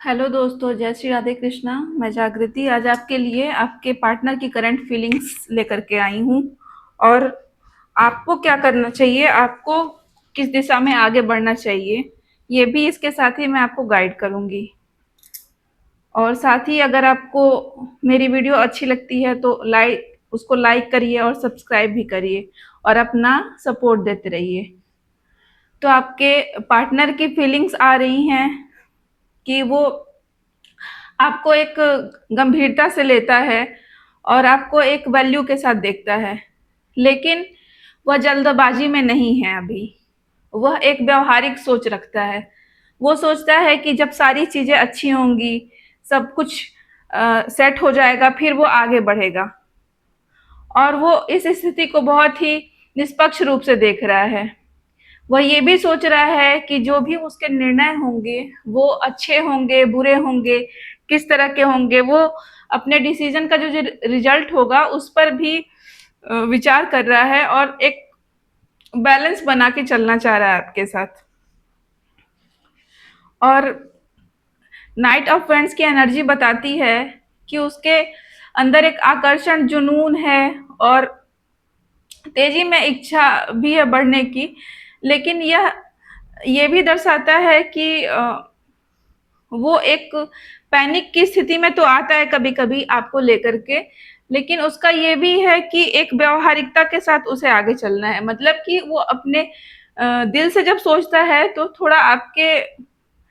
Hello दोस्तों, जय श्री राधे कृष्णा। मैं जागृति आज आपके लिए आपके पार्टनर की करंट फीलिंग्स लेकर के आई हूँ। और आपको क्या करना चाहिए, आपको किस दिशा में आगे बढ़ना चाहिए, ये भी इसके साथ ही मैं आपको गाइड करूँगी। और साथ ही अगर आपको मेरी वीडियो अच्छी लगती है तो उसको लाइक करिए और सब्सक्राइब भी करिए और अपना सपोर्ट देते रहिए। तो आपके पार्टनर की फीलिंग्स आ रही हैं कि वो आपको एक गंभीरता से लेता है और आपको एक वैल्यू के साथ देखता है, लेकिन वह जल्दबाजी में नहीं है अभी। वह एक व्यवहारिक सोच रखता है। वो सोचता है कि जब सारी चीजें अच्छी होंगी, सब कुछ सेट हो जाएगा, फिर वो आगे बढ़ेगा। और वो इस स्थिति को बहुत ही निष्पक्ष रूप से देख रहा है। वह ये भी सोच रहा है कि जो भी उसके निर्णय होंगे वो अच्छे होंगे, बुरे होंगे, किस तरह के होंगे, वो अपने डिसीजन का जो रिजल्ट होगा उस पर भी विचार कर रहा है और एक बैलेंस बना के चलना चाह रहा है आपके साथ। और नाइट ऑफ फ्रेंड्स की एनर्जी बताती है कि उसके अंदर एक आकर्षण, जुनून है और तेजी में इच्छा भी है बढ़ने की। लेकिन यह ये भी दर्शाता है कि वो एक पैनिक की स्थिति में तो आता है कभी कभी आपको लेकर के, लेकिन उसका ये भी है कि एक व्यवहारिकता के साथ उसे आगे चलना है। मतलब कि वो अपने दिल से जब सोचता है तो थोड़ा आपके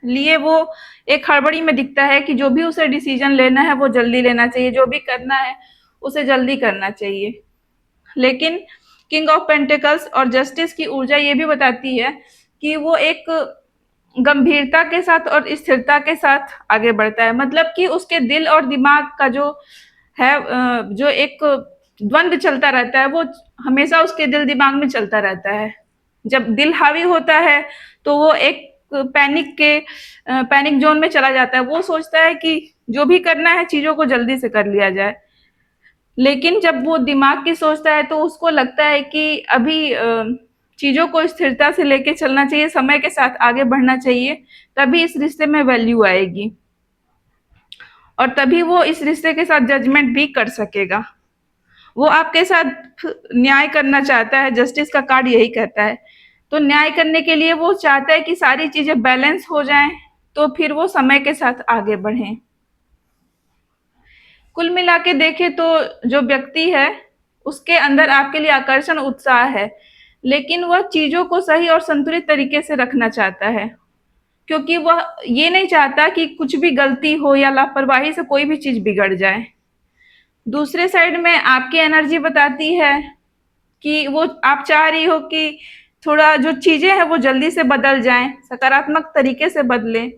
लिए वो एक हड़बड़ी में दिखता है कि जो भी उसे डिसीजन लेना है वो जल्दी लेना चाहिए, जो भी करना है उसे जल्दी करना चाहिए। लेकिन किंग ऑफ पेंटिकल्स और जस्टिस की ऊर्जा ये भी बताती है कि वो एक गंभीरता के साथ और स्थिरता के साथ आगे बढ़ता है। मतलब कि उसके दिल और दिमाग का जो है जो एक द्वंद चलता रहता है, वो हमेशा उसके दिल दिमाग में चलता रहता है। जब दिल हावी होता है तो वो एक पैनिक जोन में चला जाता है। वो सोचता है कि जो भी करना है चीजों को जल्दी से कर लिया जाए। लेकिन जब वो दिमाग की सोचता है तो उसको लगता है कि अभी चीजों को स्थिरता से लेके चलना चाहिए, समय के साथ आगे बढ़ना चाहिए, तभी इस रिश्ते में वैल्यू आएगी और तभी वो इस रिश्ते के साथ जजमेंट भी कर सकेगा। वो आपके साथ न्याय करना चाहता है, जस्टिस का कार्ड यही कहता है। तो न्याय करने के लिए वो चाहता है कि सारी चीजें बैलेंस हो जाएं, तो फिर वो समय के साथ आगे बढ़ें। कुल मिला के देखें तो जो व्यक्ति है उसके अंदर आपके लिए आकर्षण, उत्साह है, लेकिन वह चीजों को सही और संतुलित तरीके से रखना चाहता है, क्योंकि वह ये नहीं चाहता कि कुछ भी गलती हो या लापरवाही से कोई भी चीज बिगड़ जाए। दूसरे साइड में आपकी एनर्जी बताती है कि वो आप चाह रही हो कि थोड़ा जो चीजें हैं वो जल्दी से बदल जाएं, सकारात्मक तरीके से बदलें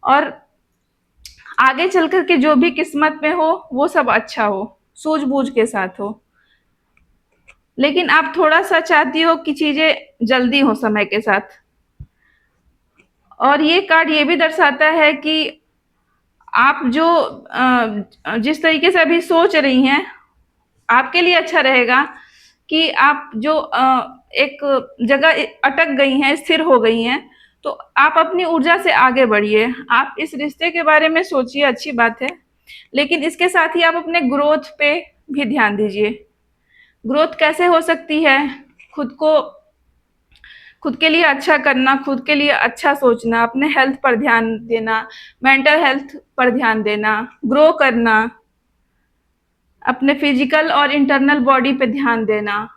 और आगे चल कर के जो भी किस्मत में हो वो सब अच्छा हो, सूझबूझ के साथ हो। लेकिन आप थोड़ा सा चाहती हो कि चीजें जल्दी हो समय के साथ। और ये कार्ड ये भी दर्शाता है कि आप जो जिस तरीके से अभी सोच रही हैं, आपके लिए अच्छा रहेगा कि आप जो एक जगह अटक गई हैं, स्थिर हो गई हैं, तो आप अपनी ऊर्जा से आगे बढ़िए। आप इस रिश्ते के बारे में सोचिए, अच्छी बात है, लेकिन इसके साथ ही आप अपने ग्रोथ पे भी ध्यान दीजिए। ग्रोथ कैसे हो सकती है? खुद को खुद के लिए अच्छा करना, खुद के लिए अच्छा सोचना, अपने हेल्थ पर ध्यान देना, मेंटल हेल्थ पर ध्यान देना, ग्रो करना, अपने फिजिकल और इंटरनल बॉडी पे ध्यान देना,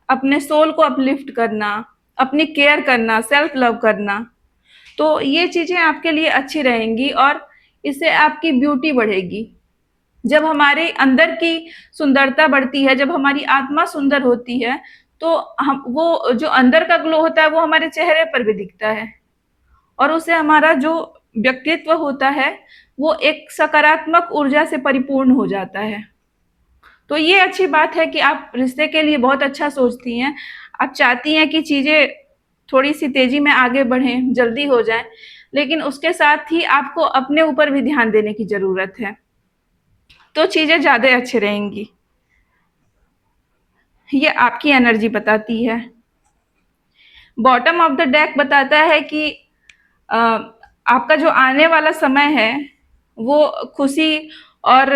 अपने सोल को अपलिफ्ट करना, अपनी केयर करना, सेल्फ लव करना। तो ये चीजें आपके लिए अच्छी रहेंगी और इससे आपकी ब्यूटी बढ़ेगी। जब हमारे अंदर की सुंदरता बढ़ती है, जब हमारी आत्मा सुंदर होती है, तो हम वो जो अंदर का ग्लो होता है वो हमारे चेहरे पर भी दिखता है और उससे हमारा जो व्यक्तित्व होता है वो एक सकारात्मक ऊर्जा से परिपूर्ण हो जाता है। तो ये अच्छी बात है कि आप रिश्ते के लिए बहुत अच्छा सोचती हैं। आप चाहती हैं कि चीजें थोड़ी सी तेजी में आगे बढ़ें, जल्दी हो जाएं, लेकिन उसके साथ ही आपको अपने ऊपर भी ध्यान देने की जरूरत है, तो चीजें ज्यादा अच्छी रहेंगी। ये आपकी एनर्जी बताती है। बॉटम ऑफ द डेक बताता है कि आपका जो आने वाला समय है वो खुशी और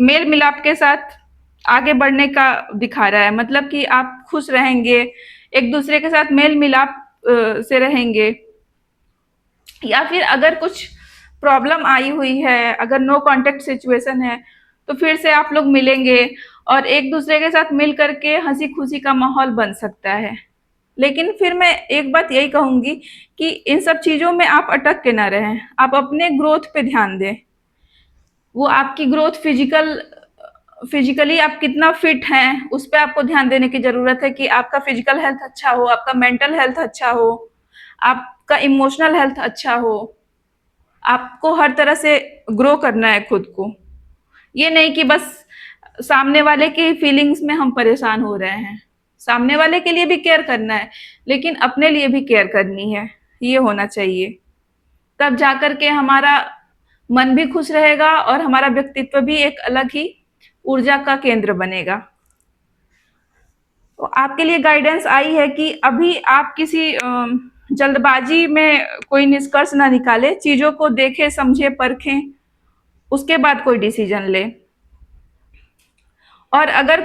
मेल मिलाप के साथ आगे बढ़ने का दिखा रहा है। मतलब कि आप खुश रहेंगे, एक दूसरे के साथ मेल मिलाप से रहेंगे। या फिर अगर कुछ प्रॉब्लम आई हुई है, अगर नो कांटेक्ट सिचुएशन है, तो फिर से आप लोग मिलेंगे और एक दूसरे के साथ मिल करके हंसी खुशी का माहौल बन सकता है। लेकिन फिर मैं एक बात यही कहूंगी कि इन सब चीजों में आप अटक के ना रहें, आप अपने ग्रोथ पे ध्यान दें। वो आपकी ग्रोथ फिजिकली आप कितना फिट हैं उस पे आपको ध्यान देने की जरूरत है कि आपका फिजिकल हेल्थ अच्छा हो, आपका मेंटल हेल्थ अच्छा हो, आपका इमोशनल हेल्थ अच्छा हो। आपको हर तरह से ग्रो करना है खुद को। ये नहीं कि बस सामने वाले की फीलिंग्स में हम परेशान हो रहे हैं। सामने वाले के लिए भी केयर करना है, लेकिन अपने लिए भी केयर करनी है। ये होना चाहिए। तब जाकर के हमारा मन भी खुश रहेगा और हमारा व्यक्तित्व भी एक अलग ही ऊर्जा का केंद्र बनेगा। तो आपके लिए गाइडेंस आई है कि अभी आप किसी जल्दबाजी में कोई निष्कर्ष ना निकाले, चीजों को देखे समझे परखें, उसके बाद कोई डिसीजन ले। और अगर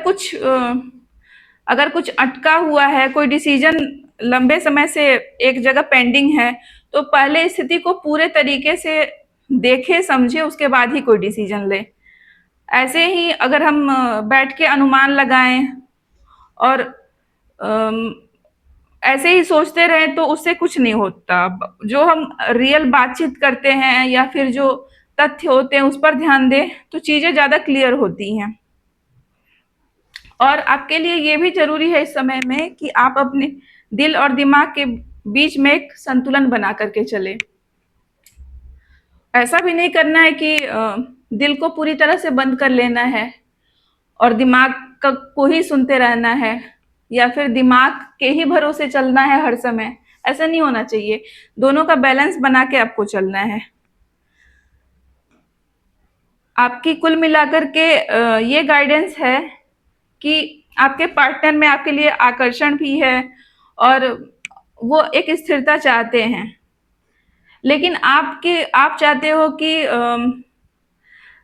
कुछ अटका हुआ है, कोई डिसीजन लंबे समय से एक जगह पेंडिंग है, तो पहले स्थिति को पूरे तरीके से देखे समझे उसके बाद ही कोई डिसीजन ले। ऐसे ही अगर हम बैठ के अनुमान लगाएं और अम, ऐसे ही सोचते रहें तो उससे कुछ नहीं होता। जो हम रियल बातचीत करते हैं या फिर जो तथ्य होते हैं उस पर ध्यान दें तो चीजें ज्यादा क्लियर होती हैं। और आपके लिए ये भी जरूरी है इस समय में कि आप अपने दिल और दिमाग के बीच में एक संतुलन बना करके चले। ऐसा भी नहीं करना है कि दिल को पूरी तरह से बंद कर लेना है और दिमाग को ही सुनते रहना है, या फिर दिमाग के ही भरोसे चलना है हर समय। ऐसा नहीं होना चाहिए। दोनों का बैलेंस बना के आपको चलना है। आपकी कुल मिलाकर के ये गाइडेंस है कि आपके पार्टनर में आपके लिए आकर्षण भी है और वो एक स्थिरता चाहते हैं। लेकिन आप चाहते हो कि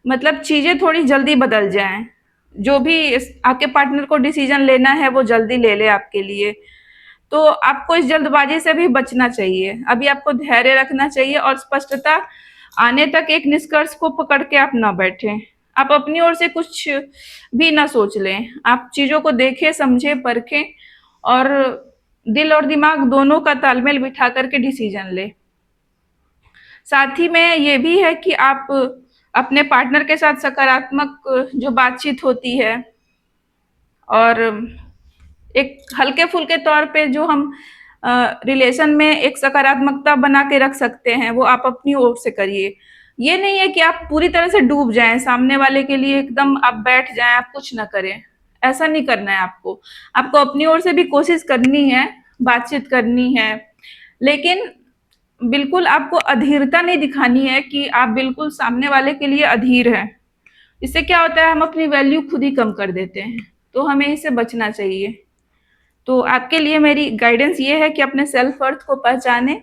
मतलब चीजें थोड़ी जल्दी बदल जाएं। जो भी आपके पार्टनर को डिसीजन लेना है वो जल्दी ले ले आपके लिए। तो आपको इस जल्दबाजी से भी बचना चाहिए। अभी आपको धैर्य रखना चाहिए और स्पष्टता आने तक एक निष्कर्ष को पकड़ के आप ना बैठें। आप अपनी ओर से कुछ भी ना सोच लें। आप चीजों को देखें, समझें, परखें और दिल और दिमाग दोनों का तालमेल बिठा करके डिसीजन लें। साथ ही में ये भी है कि आप अपने पार्टनर के साथ सकारात्मक जो बातचीत होती है और एक हल्के फुल्के तौर पे जो हम रिलेशन में एक सकारात्मकता बना के रख सकते हैं वो आप अपनी ओर से करिए। ये नहीं है कि आप पूरी तरह से डूब जाएं, सामने वाले के लिए एकदम आप बैठ जाएं, आप कुछ ना करें। ऐसा नहीं करना है आपको। आपको अपनी ओर से भी कोशिश करनी है, बातचीत करनी है, लेकिन बिल्कुल आपको अधीरता नहीं दिखानी है कि आप बिल्कुल सामने वाले के लिए अधीर हैं। इससे क्या होता है, हम अपनी वैल्यू खुद ही कम कर देते हैं। तो हमें इससे बचना चाहिए। तो आपके लिए मेरी गाइडेंस ये है कि अपने सेल्फ वर्थ को पहचानें,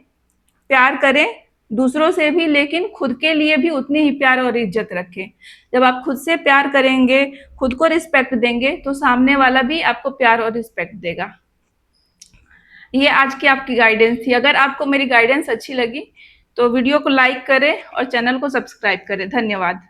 प्यार करें दूसरों से भी, लेकिन खुद के लिए भी उतनी ही प्यार और इज्जत रखें। जब आप खुद से प्यार करेंगे, खुद को रिस्पेक्ट देंगे, तो सामने वाला भी आपको प्यार और रिस्पेक्ट देगा। ये आज की आपकी गाइडेंस थी। अगर आपको मेरी गाइडेंस अच्छी लगी तो वीडियो को लाइक करें और चैनल को सब्सक्राइब करें। धन्यवाद।